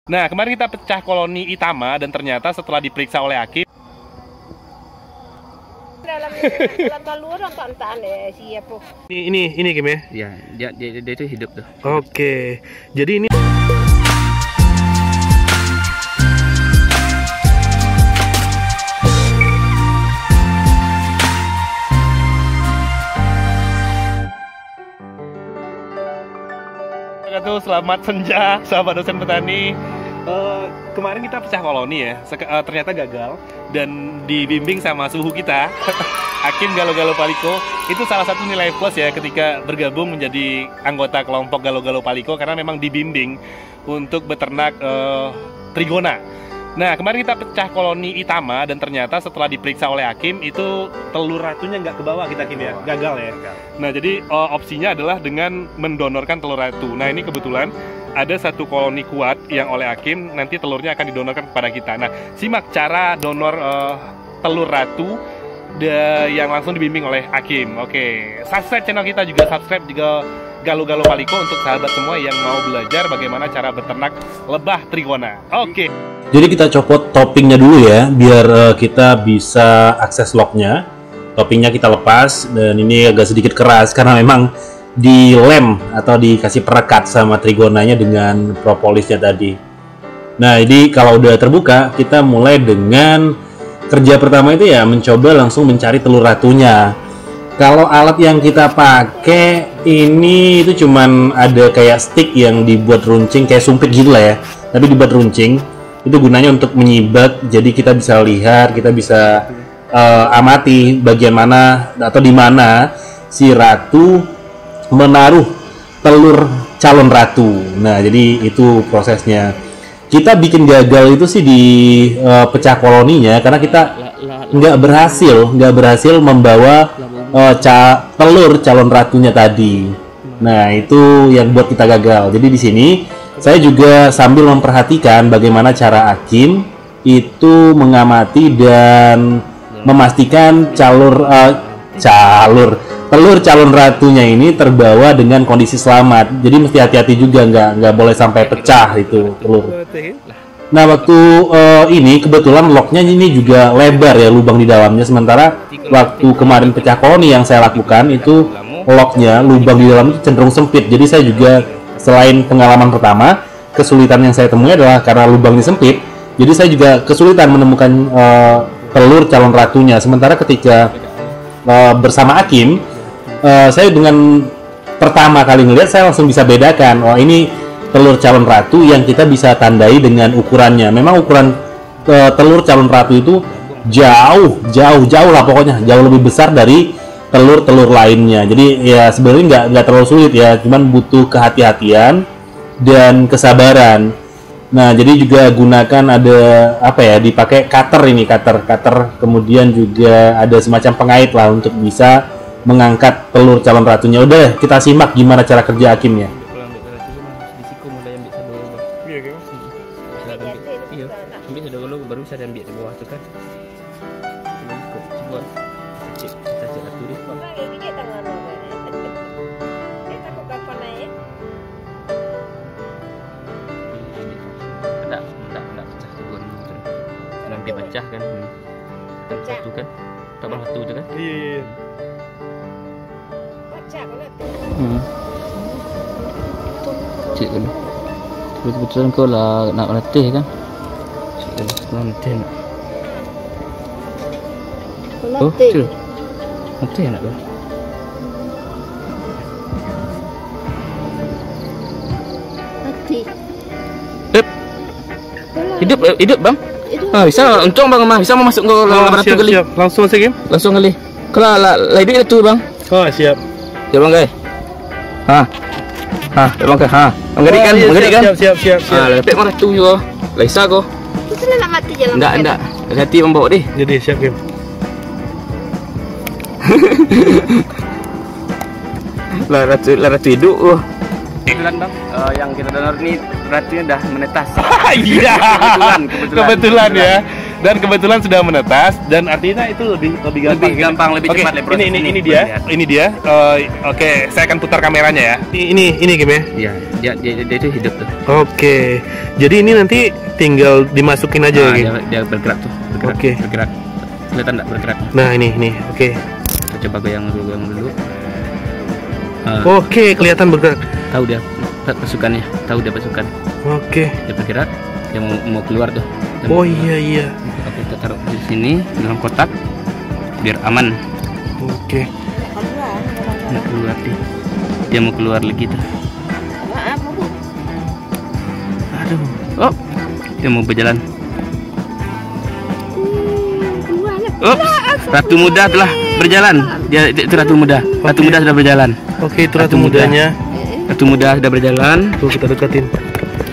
Nah, kemarin kita pecah koloni Itama dan ternyata setelah diperiksa oleh hakim ini Kim ya? Ya, dia itu hidup tuh. Oke. Jadi ini selamat senja, sahabat dosen petani. Kemarin kita pecah koloni ya, ternyata gagal dan dibimbing sama suhu kita, Hakim Galo-Galo Paliko. Itu salah satu nilai plus ya ketika bergabung menjadi anggota kelompok Galo-Galo Paliko karena memang dibimbing untuk beternak trigona. Nah, kemarin kita pecah koloni Itama dan ternyata setelah diperiksa oleh hakim itu telur ratunya nggak ke bawah kita Kim ya, gagal ya. Nah, jadi opsinya adalah dengan mendonorkan telur ratu. Nah, ini kebetulan ada satu koloni kuat yang oleh hakim nanti telurnya akan didonorkan kepada kita. Nah, simak cara donor telur ratu yang langsung dibimbing oleh hakim. Oke, subscribe channel kita juga, subscribe juga Galo-Galo Paliko untuk sahabat semua yang mau belajar bagaimana cara beternak lebah trigona. Oke. Jadi kita copot toppingnya dulu ya, biar kita bisa akses locknya. Toppingnya kita lepas, dan ini agak sedikit keras karena memang dilem atau dikasih perekat sama trigonanya dengan propolisnya tadi. Nah, jadi kalau udah terbuka, kita mulai dengan kerja pertama itu ya mencoba langsung mencari telur ratunya. Kalau alat yang kita pakai ini itu cuman ada kayak stick yang dibuat runcing kayak sumpit gitu lah ya, tapi dibuat runcing. Itu gunanya untuk menyibat, jadi kita bisa lihat, kita bisa amati bagian mana atau di mana si ratu menaruh telur calon ratu. Nah, jadi itu prosesnya. Kita bikin gagal itu sih di pecah koloninya karena kita nggak berhasil membawa telur calon ratunya tadi. Nah, itu yang buat kita gagal. Jadi di sini saya juga sambil memperhatikan bagaimana cara hakim itu mengamati dan memastikan telur calon ratunya ini terbawa dengan kondisi selamat. Jadi mesti hati-hati juga, nggak boleh sampai pecah itu telur. Nah, waktu ini kebetulan locknya ini juga lebar ya, lubang di dalamnya. Sementara waktu kemarin pecah koloni yang saya lakukan itu locknya, lubang di dalamnya cenderung sempit. Jadi saya juga selain pengalaman pertama, kesulitan yang saya temui adalah karena lubangnya sempit. Jadi saya juga kesulitan menemukan telur calon ratunya. Sementara ketika bersama hakim, saya dengan pertama kali ngelihat saya langsung bisa bedakan, oh ini telur calon ratu yang kita bisa tandai dengan ukurannya. Memang ukuran telur calon ratu itu jauh lah pokoknya, jauh lebih besar dari telur-telur lainnya. Jadi ya sebenarnya nggak terlalu sulit ya, cuman butuh kehati-hatian dan kesabaran. Nah, jadi juga gunakan ada apa ya, dipakai cutter, kemudian juga ada semacam pengait lah untuk bisa mengangkat telur calon ratunya. Udah, kita simak gimana cara kerja hakimnya. Baru bisa diambil di bawah itu kan. Nanti pecah kan, satu kan, tambah satu itu kan. Iya. Pecah cik kan, kebetulan kau lah nak melatih kan, melatih nak. Oh, cik, melatih nak kan. Hidup bang. Bisa untung bang, bisa mau masuk ke laboratorium kali. Siap. Langsung sih Kim. Langsung kali. Kalau lebih itu bang. Oh, siap. Ya bang guys. Bang guys. Mengerik kan? Siap. Lepek mana tu juga. Laisa ko. Itu nak mati jalan. Enggak. Hati bang bawa deh. Jadi siap Kim. Ratu hidup. Kebetulan bang, yang kita donor ini ratunya udah menetas. Iya. Kebetulan ya. Dan kebetulan sudah menetas dan artinya itu lebih gampang, lebih cepat. Ini dia. Oke, saya akan putar kameranya ya. Ini Kim ya. Iya. dia itu hidup tuh. Oke. Jadi ini nanti tinggal dimasukin aja Nah, gitu. dia bergerak tuh, Oke. bergerak. Kelihatan nggak bergerak? Nah, ini. Oke. Kita coba goyang dulu. Oke, kelihatan bergerak. Tahu dia pasukannya, tahu dia pasukan. Oke. Dia bergerak, dia mau keluar tuh. Dia Oh mau keluar. iya. Oke, kita taruh di sini dalam kotak biar aman. Oke. Nggak keluar dia mau keluar lagi tuh. Aduh, oh, dia mau berjalan. Ratu muda telah berjalan. Dia itu ratu muda. Ratu muda sudah berjalan. Oke, itu ratu Ratu muda. mudanya. Ratu muda sudah berjalan. Tuh kita deketin.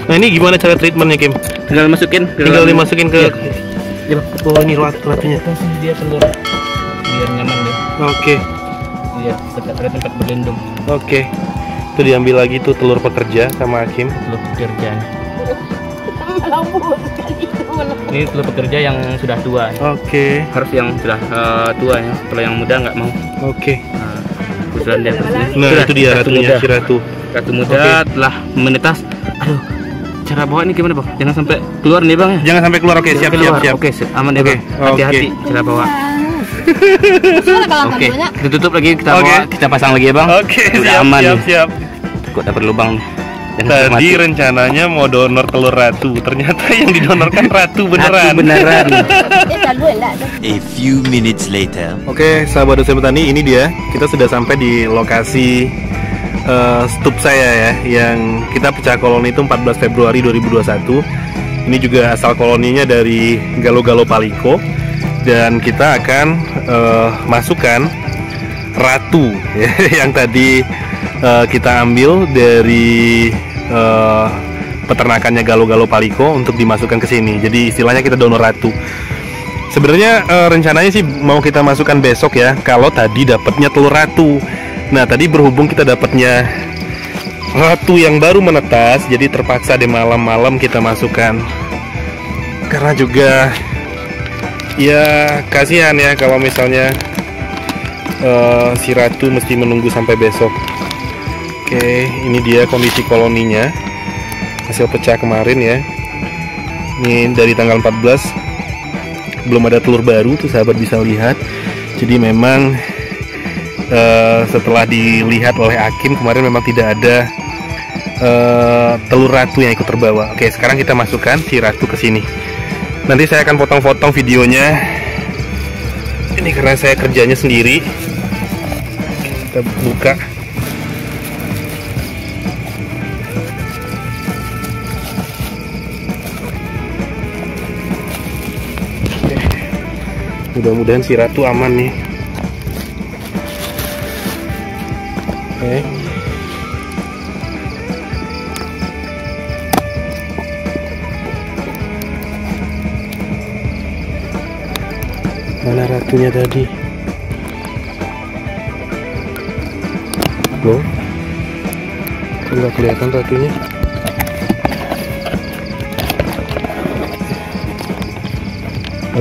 Nah, ini gimana cara treatmentnya, Kim? Tinggal masukin. Tinggal dimasukin ke. Iya. Oh, ini ratunya. Dia telur. Biar nyaman deh. Oke. Dia ada tempat berlindung. Oke. Itu diambil lagi tuh telur pekerja sama Hakim. Telur pekerja. Ini telur pekerja yang sudah tua. Oke. Harus yang sudah tua ya. Kalau yang muda nggak mau. Oke. Nah, kebetulan dia Nah, itu dia ratunya, si ratu. Ratu muda telah menetas. Aduh, cara bawa ini gimana, Bang? Jangan sampai keluar nih, Bang ya. Jangan sampai keluar. Oke, siap. Oke, aman ya, Oke, Bang. Hati-hati cara bawa. Oke, kita tutup lagi, kita bawa, kita pasang lagi ya, Bang. Oke, udah aman nih. siap. Kok dapat lubang nih. Jangan Tadi mati. rencananya mau donor telur ratu, ternyata yang didonorkan ratu Ratu beneran. beneran. A few minutes later. Oke, sahabat dosen petani, ini dia. Kita sudah sampai di lokasi stup saya ya, yang kita pecah koloni itu 14 Februari 2021. Ini juga asal koloninya dari Galo-Galo Paliko, dan kita akan masukkan ratu ya, yang tadi kita ambil dari peternakannya Galo-Galo Paliko untuk dimasukkan ke sini. Jadi istilahnya kita donor ratu. Sebenarnya rencananya sih mau kita masukkan besok ya, kalau tadi dapatnya telur ratu. Nah, tadi berhubung kita dapatnya ratu yang baru menetas, jadi terpaksa di malam-malam kita masukkan. Karena juga ya kasihan ya kalau misalnya si ratu mesti menunggu sampai besok. Oke, ini dia kondisi koloninya hasil pecah kemarin ya. Ini dari tanggal 14 belum ada telur baru tuh, sahabat bisa lihat. Jadi memang setelah dilihat oleh Hakim kemarin memang tidak ada telur ratu yang ikut terbawa. Oke, sekarang kita masukkan si ratu ke sini. Nanti saya akan potong-potong videonya. Ini karena saya kerjanya sendiri. Kita buka. Oke. Mudah-mudahan si ratu aman nih. Oke. Mana ratunya tadi? Loh? Kok nggak kelihatan ratunya?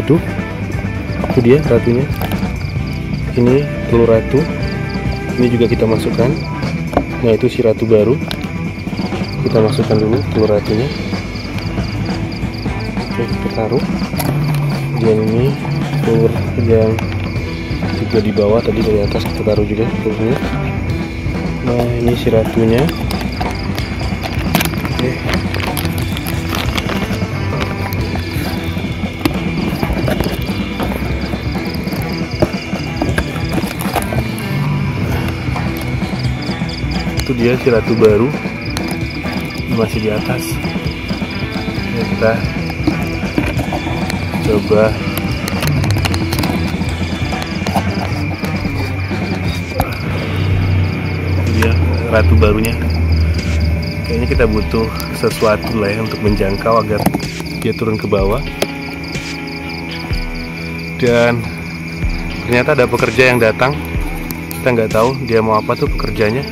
Aduh, itu dia ratunya. Ini telur ratu. Ini juga kita masukkan. Nah, itu si ratu baru. Kita masukkan dulu telur ratunya. Oke, kita taruh. Dan ini telur yang juga di bawah tadi, dari atas kita taruh juga telurnya. Nah, ini si ratunya. Oke. Itu dia si ratu baru, masih di atas. Ya, kita coba dia ratu barunya. Kayaknya kita butuh sesuatu lah ya untuk menjangkau agar dia turun ke bawah. Dan ternyata ada pekerja yang datang. Kita nggak tahu dia mau apa tuh pekerjanya.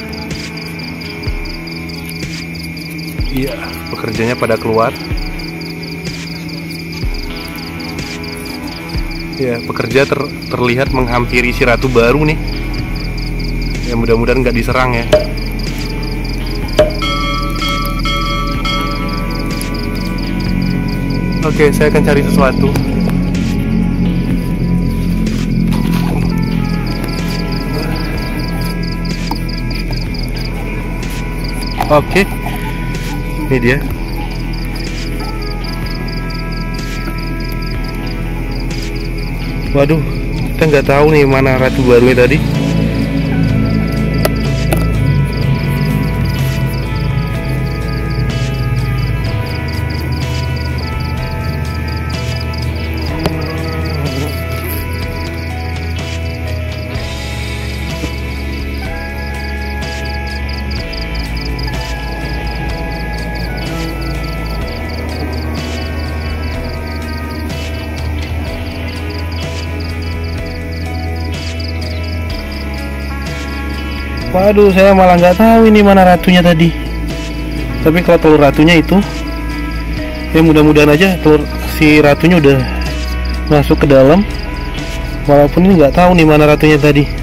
Iya, pekerjanya pada keluar. Ya, pekerja terlihat menghampiri si ratu baru nih. Ya, mudah-mudahan nggak diserang ya. Oke, saya akan cari sesuatu. Oke, ini dia. Waduh, kita nggak tahu nih mana ratu barunya tadi. Waduh, saya malah nggak tahu ini mana ratunya tadi. Tapi kalau telur ratunya itu, ya mudah-mudahan aja telur si ratunya udah masuk ke dalam. Walaupun ini nggak tahu nih mana ratunya tadi.